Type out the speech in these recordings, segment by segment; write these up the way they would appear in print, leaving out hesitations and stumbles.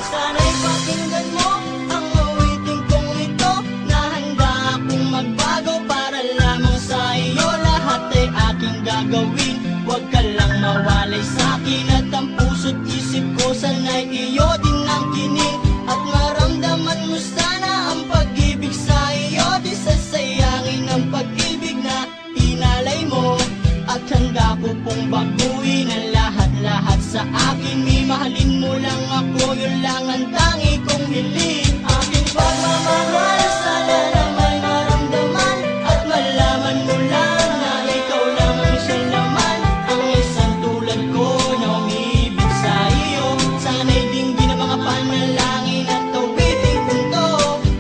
Sana'y pakinggan mo ang awitin kong ito, na handa akong magbago para lamang sa iyo. Lahat ay aking gagawin, huwag ka lang mawalay sa'kin. At ang puso't isip ko sana'y iyo din ang kinig, at maramdaman mo sana ang pag-ibig sa iyo. Di sasayangin ang pag-ibig na inalay mo, at handa ko pong baguhin ang lahat-lahat sa akin. Mahalin mo lang ako, yun lang ang tangi kong hiling. Aking pagmamahal, sana na may maramdaman, at malaman mo lang na ikaw lang ang siyang laman. Ang isang tulad ko na umiibig sa iyo, sana'y dinggin ang mga panalangin at tawitin kong to.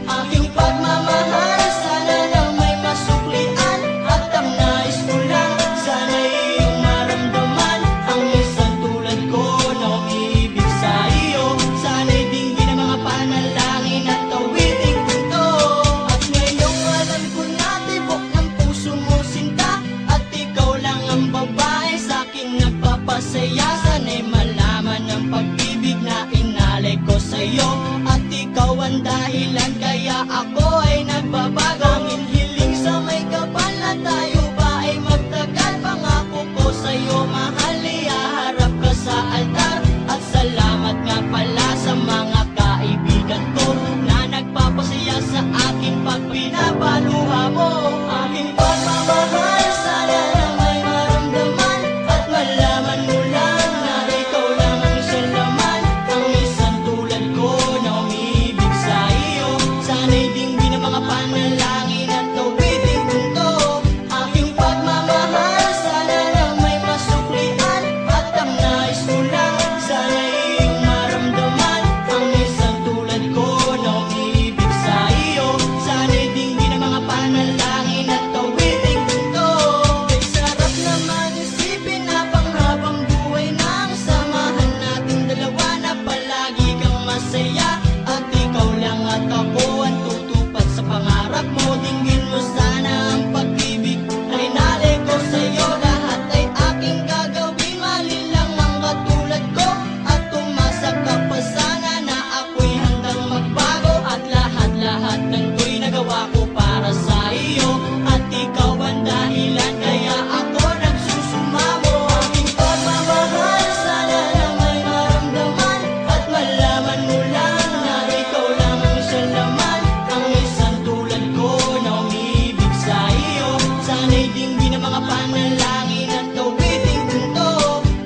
Aking pagmamahal, sana na may masuklian, at ang nais ko lang, sana'y iyong maramdaman. Ang isang tulad ko na umiibig sa iyo, sana'y dinggin ang mga panalangin at tawitin kong to. At ngayong alam ko na tibok ng puso mo sinta, at ikaw lang ang babae sa'king nagpapasaya. Sana'y malaman ang pag-ibig na inalay ko sa'yo, at ikaw ang dahilan kaya ako ay nagbabago. Ang hiling sa may kapal na tayo ba ay magtagal. Pangako ko sa'yo mahal, ihaharap ka sa altar. At salamat nga pala sa mga kaibigan ko na nagpapasaya sa akin pag pinapaluha mo. Aking pagmamahal, sana na may maramdaman, at malaman mo lang na ikaw lang ang siyang laman. Ang isang tulad ko na umiibig sa iyo, sana'y dinggin ang mga panalangin at tawitin kong to. Aking pagmamahal, sana na may masuklian, at ang nais ko lang, sana'y iyong maramdaman. Ang isang tulad ko na umiibig sa iyo, sana'y dinggin ang mga panalangin at tawitin kong to. Kay sarap naman isipin na panghabang buhay na ang samahan nating dalawa, na palagi kang masaya, at ikaw lang at ako ang tutupad sa pangarap mo. Dinggin mo sana ang pag-ibig na inalay ko sa'yo. Lahat ay aking gagawin, mahalin lang ang katulad ko, at umasa ka pa sana na ako'y handang magbago. At lahat-lahat ng to'y nagawa ko para sa iyo, at ikaw ang dahilan kaya ako nagsusumamo. Aking pagmamahal, sana na may maramdaman, at malaman mo lang na ikaw lang ang siyang laman. Ang isang tulad ko na umiibig sa iyo, sana'y dinggin ang mga panalangin at tawitin kong to.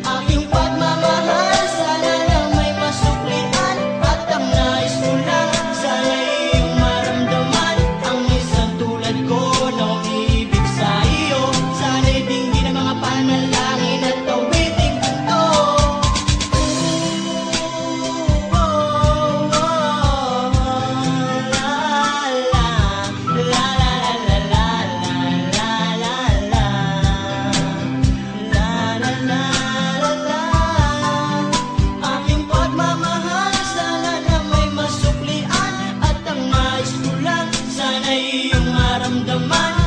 Aking pagmamahal, sana na may masuklian, at ang nais ko lang, sana'y iyong maramdaman. Ang isang tulad ko na umiibig sa iyo, sana'y dinggin ang mga panalangin at tawitin kong to. Aking pagmamahal, sana na may masuklian, at ang nais ko lang, sana'y iyong maramdaman.